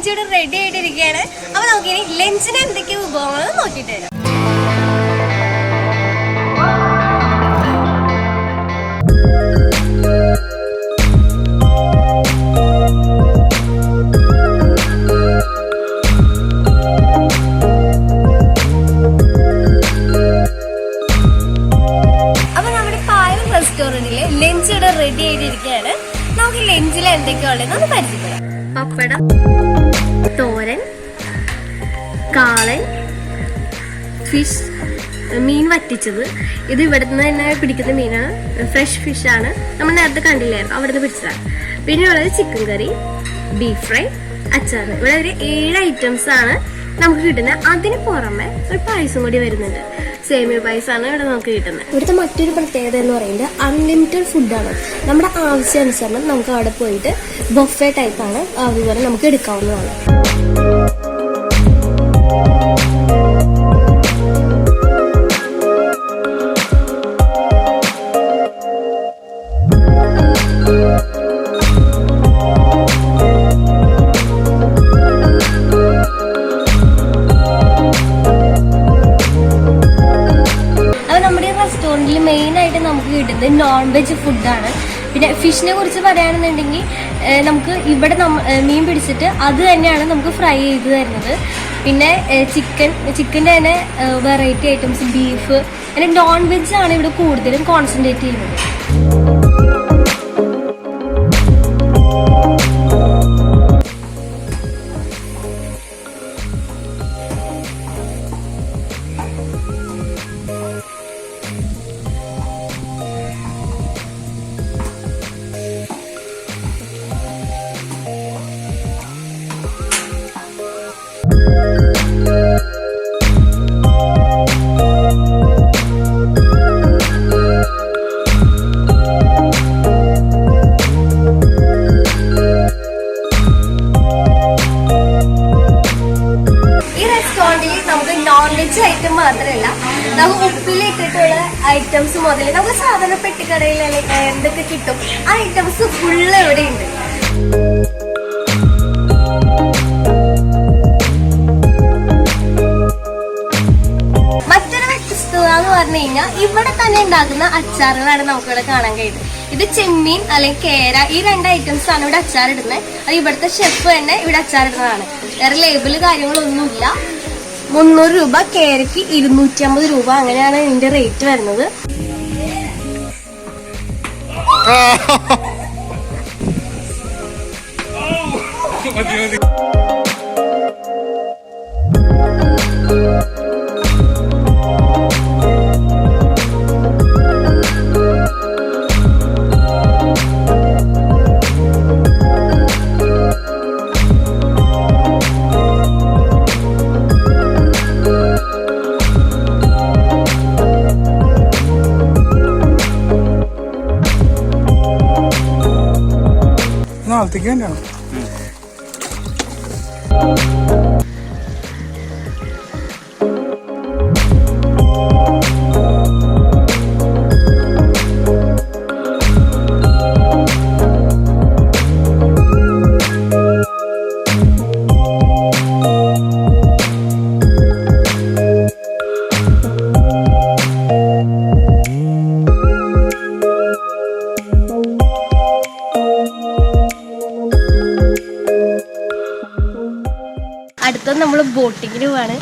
ഇവിടെ റെഡി ആയിട്ടിരിക്കുകയാണ്. അപ്പൊ നമുക്കിനി ലഞ്ചിന് എന്തൊക്കെ വിഭവങ്ങൾ നോക്കിയിട്ട് വരാം. റെസ്റ്റോറന്റില് ലഞ്ച് ഇവിടെ റെഡി ആയിട്ടിരിക്കുകയാണ്. നമുക്ക് ലഞ്ചിൽ എന്തൊക്കെയാ ഉള്ളത് ഒന്ന് പരിചയപ്പെടാം. പപ്പടം, തോരൻ, കാളൻ, ഫിഷ്, മീൻ വറ്റിച്ചത്. ഇത് ഇവിടുന്ന് തന്നെ പിടിക്കുന്ന മീനാണ്, ഫ്രഷ് ഫിഷ് ആണ്. നമ്മൾ നേരത്തെ കണ്ടില്ലായിരുന്നു, അവിടുന്ന് പിടിച്ചതാണ്. പിന്നെ ഉള്ളത് ചിക്കൻ കറി, ബീഫ് ഫ്രൈ, അച്ചാർ. ഇവിടെ ഒരു 7 ഐറ്റംസ് ആണ് നമുക്ക് കിട്ടുന്നത്. അതിന് പുറമെ ഒരു പായസം കൂടി വരുന്നുണ്ട്. സേമിയ പായസമാണ് ഇവിടെ നമുക്ക് കിട്ടുന്നത്. ഇവിടുത്തെ മറ്റൊരു പ്രത്യേകത എന്ന് പറയുന്നത് അൺലിമിറ്റഡ് ഫുഡാണ്. നമ്മുടെ ആവശ്യാനുസരണം നമുക്ക് അവിടെ പോയിട്ട് ബൊഫെ ടൈപ്പാണ്, അതുപോലെ നമുക്ക് എടുക്കാവുന്നതാണ്. റെസ്റ്റോറൻറ്റിൽ മെയിനായിട്ട് നമുക്ക് കിട്ടുന്നത് നോൺ വെജ് ഫുഡാണ്. പിന്നെ ഫിഷിനെ കുറിച്ച് പറയുകയാണെന്നുണ്ടെങ്കിൽ നമുക്ക് ഇവിടെ മീൻ പിടിച്ചിട്ട് അത് തന്നെയാണ് നമുക്ക് ഫ്രൈ ചെയ്ത് തരുന്നത്. പിന്നെ ചിക്കൻ്റെ തന്നെ വെറൈറ്റി ഐറ്റംസ്, ബീഫ്, അങ്ങനെ നോൺ വെജ് ആണ് ഇവിടെ കൂടുതലും കോൺസെൻട്രേറ്റ് ചെയ്യുന്നത്. നമുക്ക് നോൺ വെജ് ഐറ്റം മാത്രമല്ല, നമുക്ക് ഉപ്പിലിട്ടിട്ടുള്ള ഐറ്റംസ് മുതൽ നമുക്ക് സാധാരണ പെട്ടിക്കടയിൽ എന്തൊക്കെ കിട്ടും ആ ഐറ്റംസ് ഫുള്ള് ഇവിടെ ഉണ്ട്. മറ്റൊരു വ്യത്യസ്തത എന്ന് പറഞ്ഞു കഴിഞ്ഞാൽ ഇവിടെ തന്നെ ഉണ്ടാക്കുന്ന അച്ചാറുകളാണ് നമുക്കിവിടെ കാണാൻ കഴിയുന്നത്. ഇത് ചെമ്മീൻ അല്ലെങ്കിൽ കേര, ഈ 2 ഐറ്റംസ് ആണ് ഇവിടെ അച്ചാറിടുന്നത്. അത് ഇവിടുത്തെ ഷെഫ് തന്നെ ഇവിടെ അച്ചാറിടുന്നതാണ്. വേറെ ലേബിള് കാര്യങ്ങളൊന്നുമില്ല. 300 രൂപ, കേരയ്ക്ക് 250 രൂപ, അങ്ങനെയാണ് ഇതിന്റെ റേറ്റ് വരുന്നത്. നാളത്തേക്ക് തന്നെയാണ്. അടുത്തത് നമ്മൾ ബോട്ടിങ്ങിന് പോവാണ്.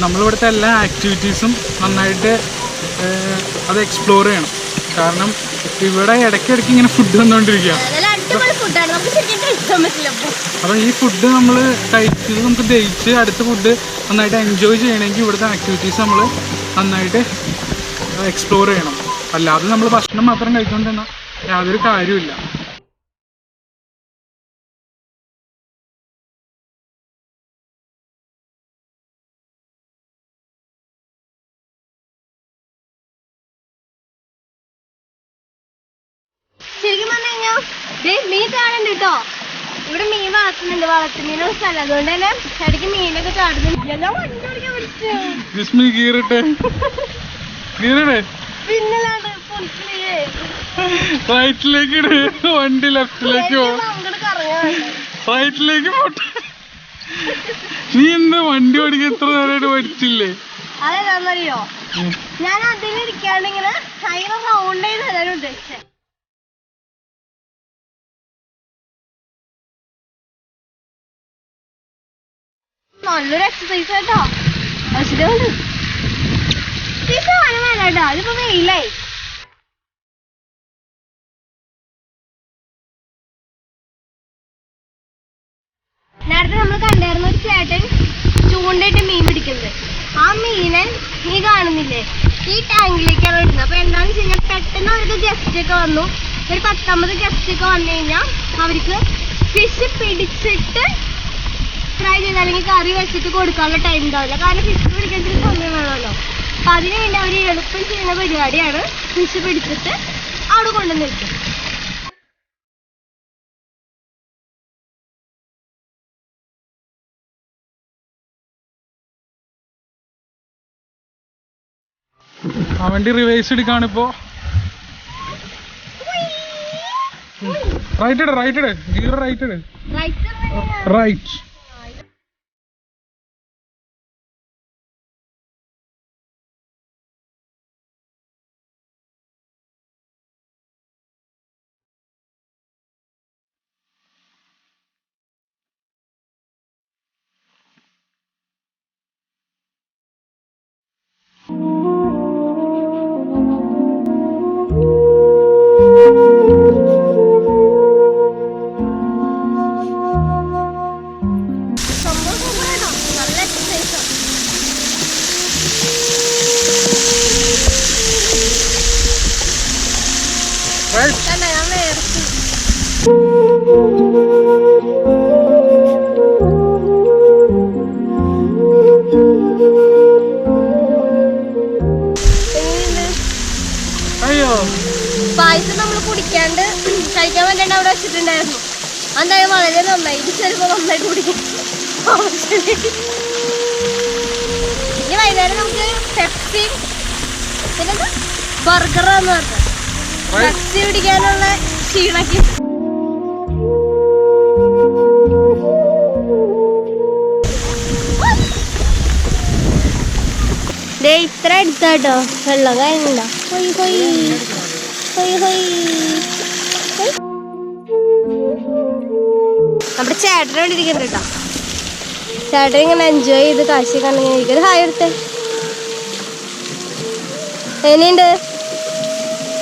നമ്മളിവിടുത്തെ എല്ലാ ആക്ടിവിറ്റീസും നന്നായിട്ട് അത് എക്സ്പ്ലോർ ചെയ്യണം. കാരണം ഇവിടെ ഇടയ്ക്കിടയ്ക്ക് ഇങ്ങനെ ഫുഡ് വന്നുകൊണ്ടിരിക്കുകയാണ്. അപ്പോൾ ഈ ഫുഡ് നമ്മൾ കഴിച്ചത് നമുക്ക് ദഹിച്ച് അടുത്ത ഫുഡ് നന്നായിട്ട് എൻജോയ് ചെയ്യണമെങ്കിൽ ഇവിടുത്തെ ആക്ടിവിറ്റീസ് നമ്മൾ നന്നായിട്ട് എക്സ്പ്ലോർ ചെയ്യണം. അല്ലാതെ നമ്മൾ ഭക്ഷണം മാത്രം കഴിച്ചുകൊണ്ടിരുന്ന യാതൊരു കാര്യമില്ല. ശരിക്കും പറഞ്ഞു കഴിഞ്ഞാൽ മീൻ കാണുന്നുണ്ട് കേട്ടോ. ഇവിടെ മീൻ വളർത്തുന്നുണ്ട്, വളർത്തുന്നതിനുള്ള സ്ഥലം. അതുകൊണ്ട് തന്നെ ഇടയ്ക്ക് മീനൊക്കെ ചാടുന്നുണ്ട്. ഞാൻ വണ്ടി ഓടിക്കാൻ വിളിച്ചു പിന്നല്ലാണ്ട് റൈറ്റിലേക്ക് വണ്ടി ലെഫ്റ്റിലേക്ക് റൈറ്റിലേക്ക് പോട്ടെ. നീ എന്താ വണ്ടി ഓടിക്കാൻ എത്ര നേരമായിട്ട് പഠിച്ചില്ലേ? അതെന്താന്നറിയോ, ഞാൻ അതിലിരിക്കാണ്ട് ഇങ്ങനെ ഭയങ്കര റൗണ്ട് ചെയ്ത് എല്ലാവരും ഉദ്ദേശിച്ചത്. നല്ലൊരു എക്സസൈസ് കേട്ടോ. വേണ്ട അതിപ്പോ വെയിലായി. നേരത്തെ നമ്മൾ കണ്ടായിരുന്നു ഒരു ചേട്ടൻ ചൂണ്ടയിട്ട് മീൻ പിടിക്കുന്നത്. ആ മീനെ നീ കാണുന്നില്ലേ, ഈ ടാങ്കിലേക്കാണ് ഇടുന്നത്. അപ്പൊ എന്താണെന്ന് വെച്ച് കഴിഞ്ഞാൽ പെട്ടെന്ന് അവർക്ക് ഗസ്റ്റ് ഒക്കെ വന്നു, ഒരു 10-50 ഗസ്റ്റ് ഒക്കെ വന്നു കഴിഞ്ഞാൽ അവർക്ക് ഫിഷ് പിടിച്ചിട്ട് ഫ്രൈ ചെയ്ത് അല്ലെങ്കിൽ കറി വെച്ചിട്ട് കൊടുക്കാനുള്ള ടൈം ഉണ്ടാവില്ല. കാരണം ഫിഷ് പിടിക്കാൻ ചില സമയം വേണമല്ലോ. അപ്പൊ അതിന് വേണ്ടി അവർ എളുപ്പം ചെയ്യുന്ന പരിപാടിയാണ് ഫിഷ് പിടിച്ചിട്ട് അവിടെ കൊണ്ടുവന്ന് വെക്കും. ആ വണ്ടി റിവേഴ്സ് എടുക്കാണിപ്പോ. Right gear right. പായസം നമ്മൾ കുടിക്കാണ്ട് കഴിക്കാൻ വേണ്ടി അവിടെ വെച്ചിട്ടുണ്ടായിരുന്നു. എന്തായാലും വളരെ നന്നായി. ഇത് ചിലപ്പോ നന്നായിട്ട് കുടിക്കും. ഇനി വൈകുന്നേരം നമുക്ക് പെപ്സിയും പിന്നെ ബർഗറാന്ന് പറഞ്ഞത് പെപ്സി പിടിക്കാനുള്ള ക്ഷീണക്കി. ഇത്ര എടുത്താട്ടോ വെള്ളം കാര്യമില്ല. നമ്മുടെ ചേട്ടൻ വേണ്ടിയിരിക്കുന്നുണ്ട് കേട്ടോ. ചേട്ടൻ ഇങ്ങനെ എൻജോയ് ചെയ്ത് കാശി കണ്ടിങ്ങനെ ഇരിക്കും. ഹായ് എടുത്തേ. എങ്ങനെയുണ്ട്?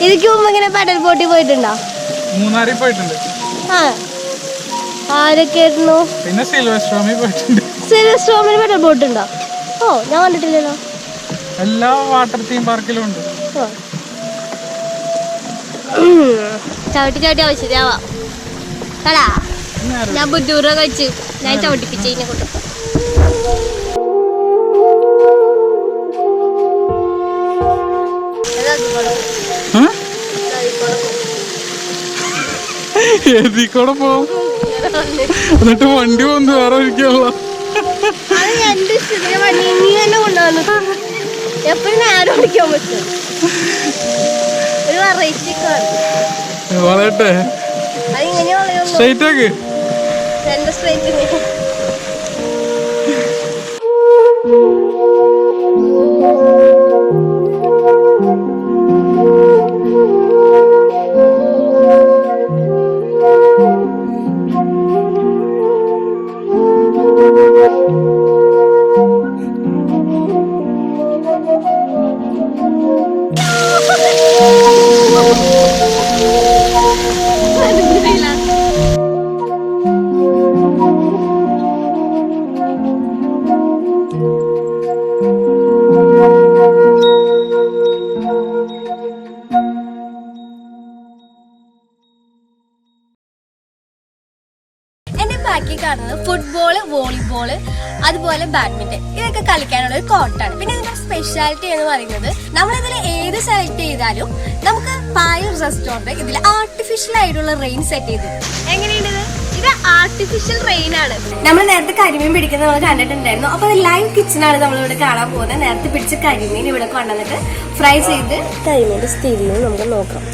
ഇതിക്ക് മുമ്പ് ഇങ്ങനെ പെഡൽ ബോട്ടിൽ പോയിട്ടുണ്ടോ? മൂന്നാറിൽ പോയിട്ടുണ്ട്. ആ ആരൊക്കെയായിരുന്നു? പിന്നെ സിൽവർ സ്റ്റോമിൽ പോയിട്ടുണ്ട്. സിൽവർ സ്റ്റോമിൽ പെഡൽ ബോട്ട് ഉണ്ടോ? ഓ ഞാൻ കണ്ടിട്ടില്ലല്ലോ. എല്ലാ വാട്ടർ തീം പാർക്കിലും ഉണ്ട്. ചവിട്ടി ആവശ്യമാവാ കടാ. ഞാൻ ബുദ്ധൂറ കഴിച്ച് ഞാൻ ചവിട്ടിപ്പിച്ച് ഇതിനെ കൊണ്ട്. ഏതിക്കൂടെ പോവും എന്നിട്ട് വണ്ടി പോകുന്നത് വേറെ ഒരിക്കലുള്ള. അത് എന്റെ ഇഷ്ടത്തിന് വണ്ടി നീ തന്നെ കൊണ്ടുവന്നു. എപ്പോഴും നേരെ ഓടിക്കാൻ പറ്റും. ഒരു വെറൈറ്റി വളയട്ടെ. അതിങ്ങനെ വളയുള്ളൂ. സ്ട്രൈറ്റ് ആക്ക്. രണ്ട് സ്ട്രൈറ്റ്. കാണുന്നത് ഫുട്ബോള്, വോളിബോള്, അതുപോലെ ബാഡ്മിന്റൺ ഇതൊക്കെ കളിക്കാനുള്ള ഒരു കോർട്ടാണ്. പിന്നെ ഇതിന്റെ സ്പെഷ്യാലിറ്റി എന്ന് പറയുന്നത് നമ്മളിതിൽ ഏത് സെലക്ട് ചെയ്താലും നമുക്ക് പായൽ റെസ്റ്റോറന്റ് ഇതിൽ ആർട്ടിഫിഷ്യൽ ആയിട്ടുള്ള റെയിൻ സെറ്റ് ചെയ്ത് എങ്ങനെയുണ്ട്. ഇത് ആർട്ടിഫിഷ്യൽ റെയിൻ ആണ്. നമ്മൾ നേരത്തെ കരിമീൻ പിടിക്കുന്നത് നമ്മൾ കണ്ടിട്ടുണ്ടായിരുന്നു. അപ്പൊ ലൈവ് കിച്ചൺ ആണ് നമ്മളിവിടെ കാണാൻ പോകുന്നത്. നേരത്തെ പിടിച്ച കരിമീൻ ഇവിടെ കൊണ്ടുവന്നിട്ട് ഫ്രൈ ചെയ്ത് കരിമീന്റെ സ്ഥിതിയും നമുക്ക് നോക്കാം.